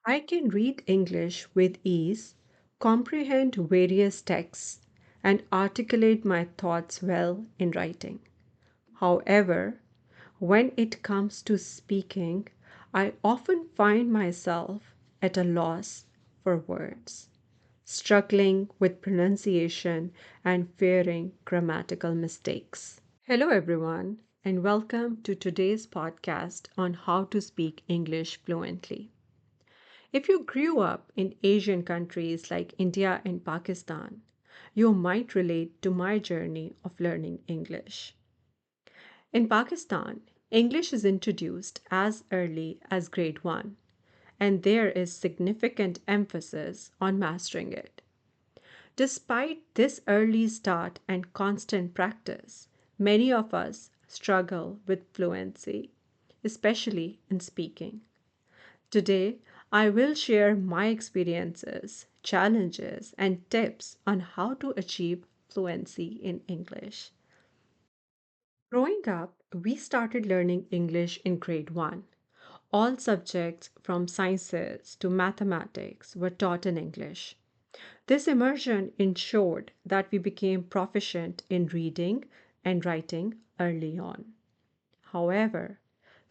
I can read English with ease, comprehend various texts, and articulate my thoughts well in writing. However, when it comes to speaking, I often find myself at a loss for words, struggling with pronunciation and fearing grammatical mistakes. Hello, everyone, and welcome to today's podcast on how to speak English fluently. If you grew up in Asian countries like India and Pakistan, you might relate to my journey of learning English. In Pakistan, English is introduced as early as grade 1, and there is significant emphasis on mastering it. Despite this early start and constant practice, many of us struggle with fluency, especially in speaking. Today, I will share my experiences, challenges, and tips on how to achieve fluency in English. Growing up, we started learning English in grade 1. All subjects from sciences to mathematics were taught in English. This immersion ensured that we became proficient in reading and writing early on. However,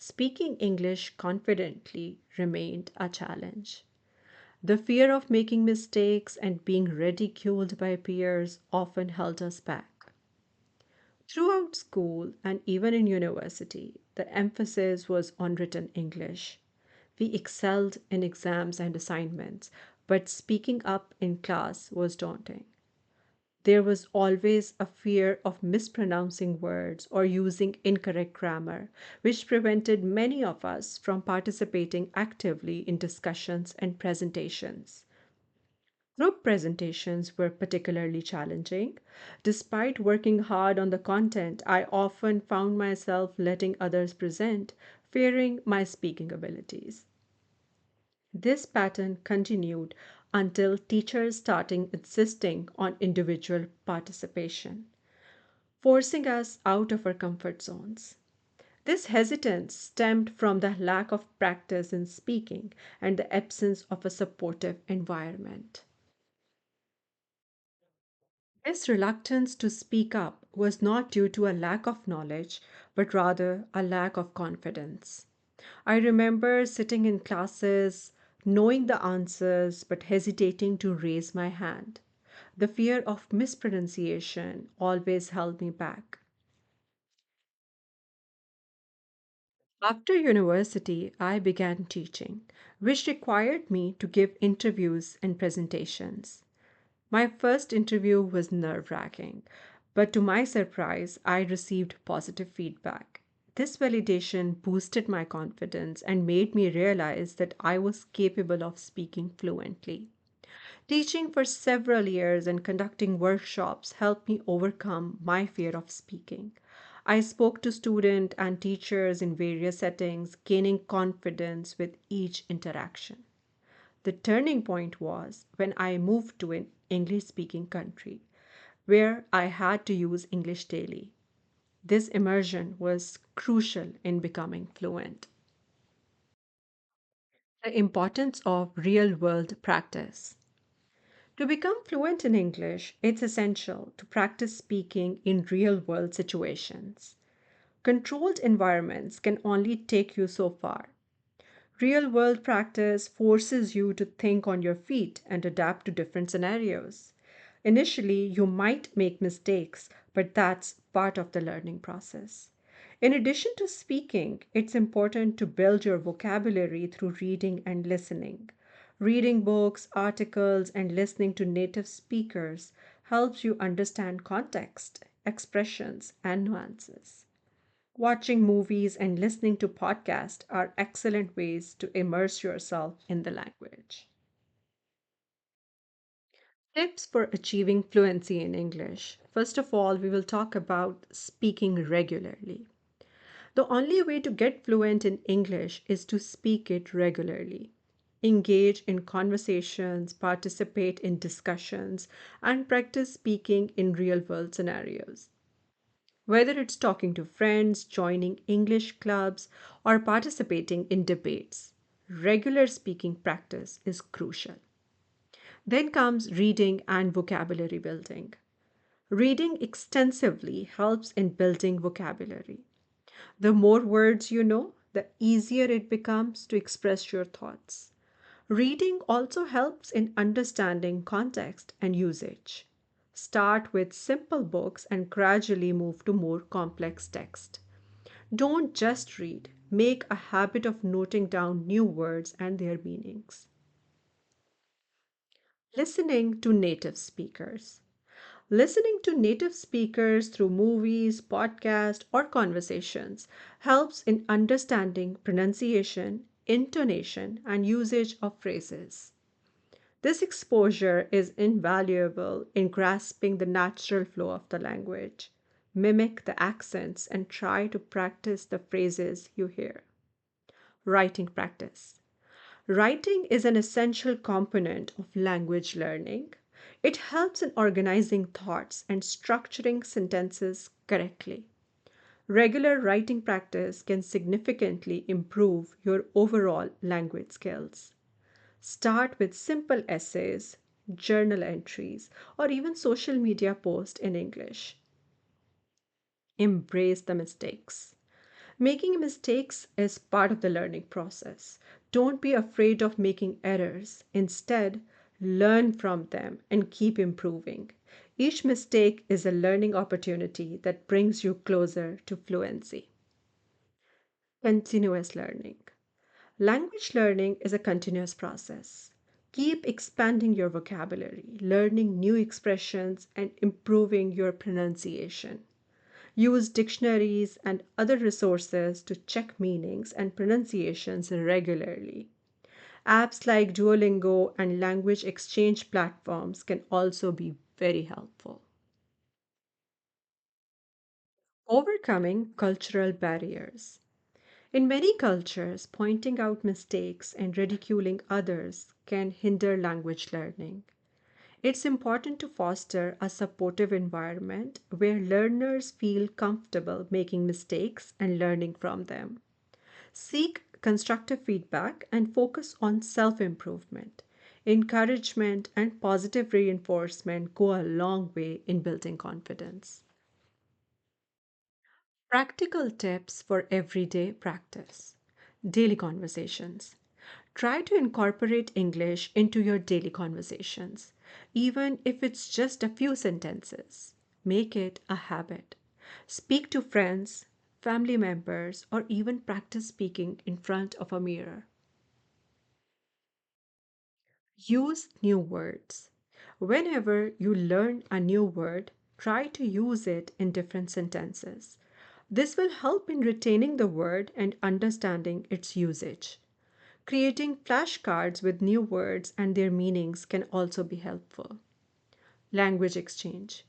speaking English confidently remained a challenge. The fear of making mistakes and being ridiculed by peers often held us back. Throughout school and even in university, the emphasis was on written English. We excelled in exams and assignments, but speaking up in class was daunting. There was always a fear of mispronouncing words or using incorrect grammar, which prevented many of us from participating actively in discussions and presentations. Group presentations were particularly challenging. Despite working hard on the content, I often found myself letting others present, fearing my speaking abilities. This pattern continued until teachers started insisting on individual participation, forcing us out of our comfort zones. This hesitance stemmed from the lack of practice in speaking and the absence of a supportive environment. This reluctance to speak up was not due to a lack of knowledge, but rather a lack of confidence. I remember sitting in classes, knowing the answers, but hesitating to raise my hand. The fear of mispronunciation always held me back. After university, I began teaching, which required me to give interviews and presentations. My first interview was nerve wracking, but to my surprise, I received positive feedback. This validation boosted my confidence and made me realize that I was capable of speaking fluently. Teaching for several years and conducting workshops helped me overcome my fear of speaking. I spoke to students and teachers in various settings, gaining confidence with each interaction. The turning point was when I moved to an English speaking country where I had to use English daily. This immersion was crucial in becoming fluent. The importance of real world practice. To become fluent in English, it's essential to practice speaking in real world situations. Controlled environments can only take you so far. Real world practice forces you to think on your feet and adapt to different scenarios. Initially, you might make mistakes, but that's part of the learning process. In addition to speaking, it's important to build your vocabulary through reading and listening. Reading books, articles, and listening to native speakers helps you understand context, expressions, and nuances. Watching movies and listening to podcasts are excellent ways to immerse yourself in the language. Tips for achieving fluency in English. First of all, we will talk about speaking regularly. The only way to get fluent in English is to speak it regularly. Engage in conversations, participate in discussions, and practice speaking in real world scenarios. Whether it's talking to friends, joining English clubs, or participating in debates. regular speaking practice is crucial. Then comes reading and vocabulary building. Reading extensively helps in building vocabulary. The more words you know, the easier it becomes to express your thoughts. Reading also helps in understanding context and usage. Start with simple books and gradually move to more complex text. Don't just read, make a habit of noting down new words and their meanings. Listening to native speakers. Listening to native speakers through movies, podcasts, or conversations helps in understanding pronunciation, intonation, and usage of phrases. This exposure is invaluable in grasping the natural flow of the language. Mimic the accents and try to practice the phrases you hear. Writing practice. Writing is an essential component of language learning. It helps in organizing thoughts and structuring sentences correctly. Regular writing practice can significantly improve your overall language skills. Start with simple essays, journal entries, or even social media posts in English. Embrace the mistakes. Making mistakes is part of the learning process. Don't be afraid of making errors. Instead, learn from them and keep improving. Each mistake is a learning opportunity that brings you closer to fluency. Continuous learning. Language learning is a continuous process. Keep expanding your vocabulary, learning new expressions, and improving your pronunciation. Use dictionaries and other resources to check meanings and pronunciations regularly. Apps like Duolingo and language exchange platforms can also be very helpful. Overcoming cultural barriers. In many cultures, pointing out mistakes and ridiculing others can hinder language learning. It's important to foster a supportive environment where learners feel comfortable making mistakes and learning from them. Seek constructive feedback and focus on self improvement. Encouragement and positive reinforcement go a long way in building confidence. Practical tips for everyday practice. Daily conversations. Try to incorporate English into your daily conversations, even if it's just a few sentences. Make it a habit. Speak to friends, family members, or even practice speaking in front of a mirror. Use new words. Whenever you learn a new word, try to use it in different sentences. This will help in retaining the word and understanding its usage. Creating flashcards with new words and their meanings can also be helpful. Language exchange.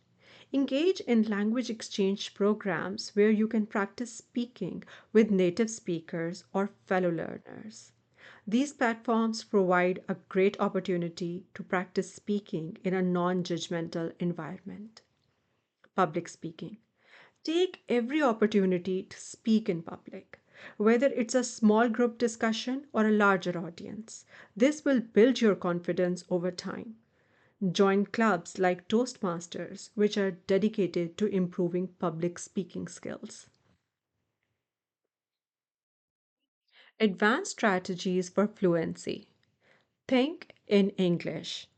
Engage in language exchange programs where you can practice speaking with native speakers or fellow learners. These platforms provide a great opportunity to practice speaking in a non judgmental environment. Public speaking. Take every opportunity to speak in public, whether it's a small group discussion or a larger audience. This will build your confidence over time. Join clubs like Toastmasters, which are dedicated to improving public speaking skills. Advanced strategies for fluency. Think in English.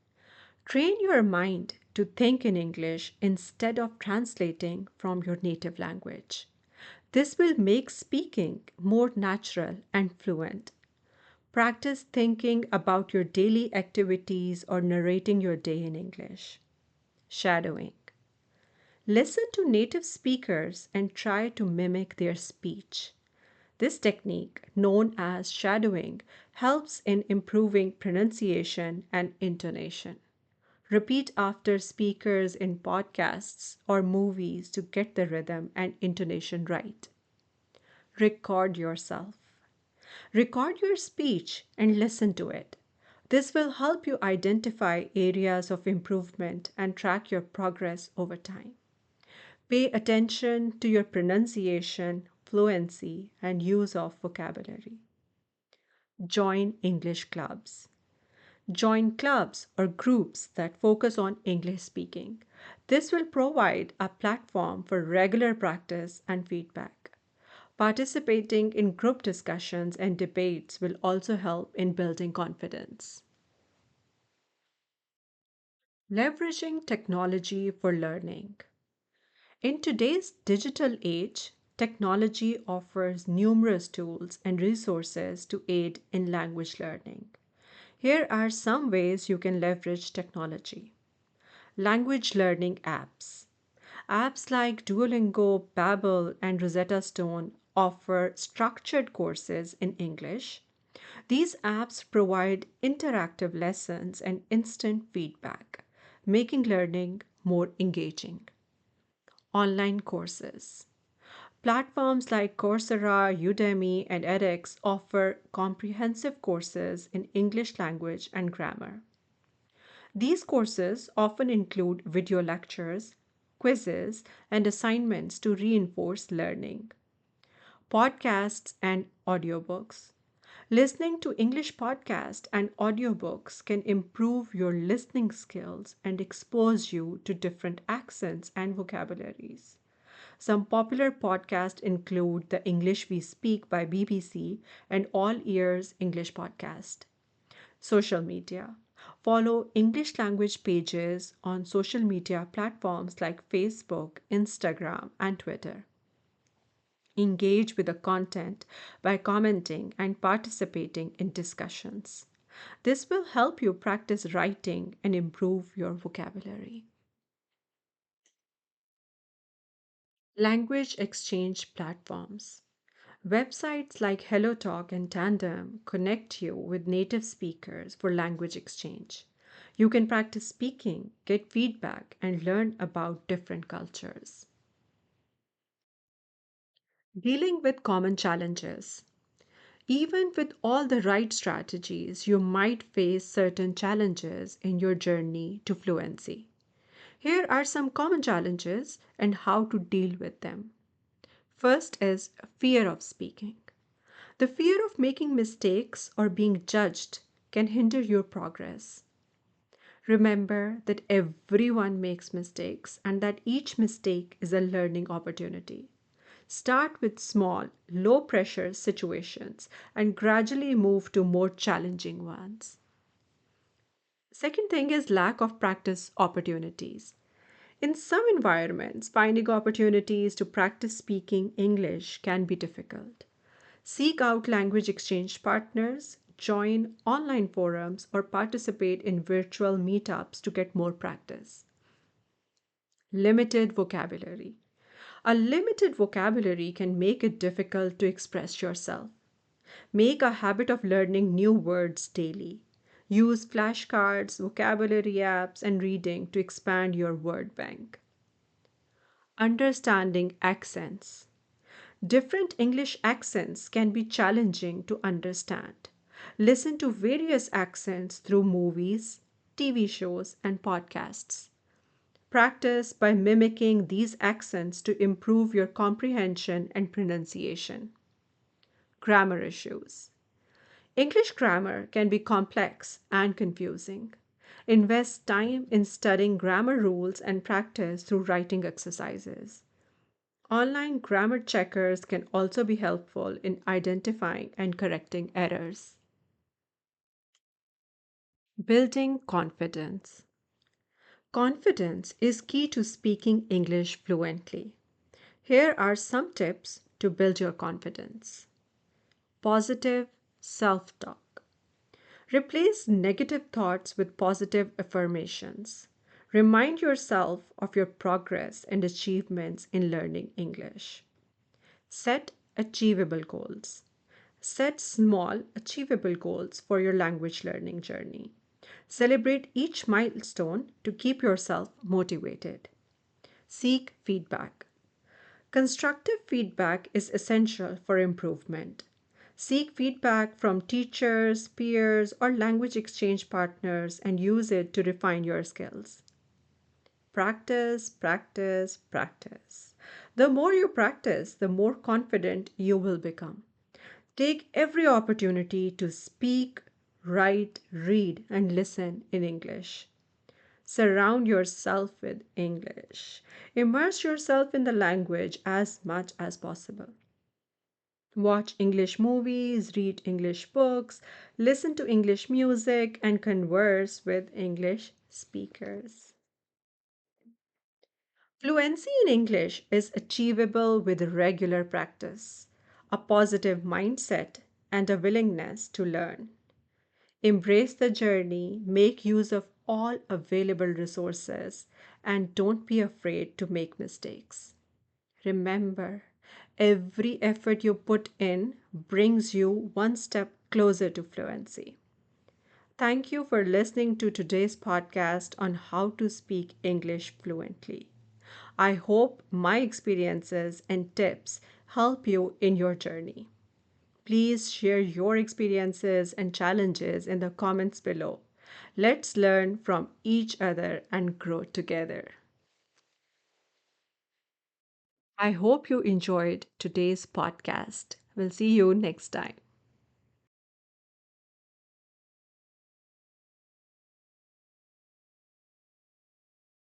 Train your mind to think in English instead of translating from your native language. This will make speaking more natural and fluent. Practice thinking about your daily activities or narrating your day in English. Shadowing. Listen to native speakers and try to mimic their speech. This technique, known as shadowing, helps in improving pronunciation and intonation. Repeat after speakers in podcasts or movies to get the rhythm and intonation right. Record yourself. Record your speech and listen to it. This will help you identify areas of improvement and track your progress over time. Pay attention to your pronunciation, fluency, and use of vocabulary. Join English clubs. Join clubs or groups that focus on English speaking. This will provide a platform for regular practice and feedback. Participating in group discussions and debates will also help in building confidence. Leveraging technology for learning. In today's digital age, technology offers numerous tools and resources to aid in language learning. Here are some ways you can leverage technology. Language learning apps. Apps like Duolingo, Babbel, and Rosetta Stone offer structured courses in English. These apps provide interactive lessons and instant feedback, making learning more engaging. Online courses. Platforms like Coursera, Udemy, and edX offer comprehensive courses in English language and grammar. These courses often include video lectures, quizzes, and assignments to reinforce learning. Podcasts and audiobooks. Listening to English podcasts and audiobooks can improve your listening skills and expose you to different accents and vocabularies. Some popular podcasts include The English We Speak by BBC and All Ears English Podcast. Social media. Follow English language pages on social media platforms like Facebook, Instagram, and Twitter. Engage with the content by commenting and participating in discussions. This will help you practice writing and improve your vocabulary. Language exchange platforms. Websites like HelloTalk and Tandem connect you with native speakers for language exchange. You can practice speaking, get feedback, and learn about different cultures. Dealing with common challenges. Even with all the right strategies, you might face certain challenges in your journey to fluency. Here are some common challenges and how to deal with them. First is fear of speaking. The fear of making mistakes or being judged can hinder your progress. Remember that everyone makes mistakes and that each mistake is a learning opportunity. Start with small, low pressure situations and gradually move to more challenging ones. Second thing is lack of practice opportunities. In some environments, finding opportunities to practice speaking English can be difficult. Seek out language exchange partners, join online forums, or participate in virtual meetups to get more practice. Limited vocabulary. A limited vocabulary can make it difficult to express yourself. Make a habit of learning new words daily. Use flashcards, vocabulary apps, and reading to expand your word bank. Understanding accents. Different English accents can be challenging to understand. Listen to various accents through movies, TV shows, and podcasts. Practice by mimicking these accents to improve your comprehension and pronunciation. Grammar issues. English grammar can be complex and confusing. Invest time in studying grammar rules and practice through writing exercises. Online grammar checkers can also be helpful in identifying and correcting errors. Building confidence. Confidence is key to speaking English fluently. Here are some tips to build your confidence. Positive self talk. Replace negative thoughts with positive affirmations. Remind yourself of your progress and achievements in learning English. Set achievable goals. Set small, achievable goals for your language learning journey. Celebrate each milestone to keep yourself motivated. Seek feedback. Constructive feedback is essential for improvement. Seek feedback from teachers, peers, or language exchange partners and use it to refine your skills. Practice, practice, practice. The more you practice, the more confident you will become. Take every opportunity to speak, write, read, and listen in English. Surround yourself with English. Immerse yourself in the language as much as possible. Watch English movies, read English books, listen to English music, and converse with English speakers. Fluency in English is achievable with regular practice, a positive mindset, and a willingness to learn. Embrace the journey, make use of all available resources, and don't be afraid to make mistakes. Remember, every effort you put in brings you one step closer to fluency. Thank you for listening to today's podcast on how to speak English fluently. I hope my experiences and tips help you in your journey. Please share your experiences and challenges in the comments below. Let's learn from each other and grow together. I hope you enjoyed today's podcast. We'll see you next time.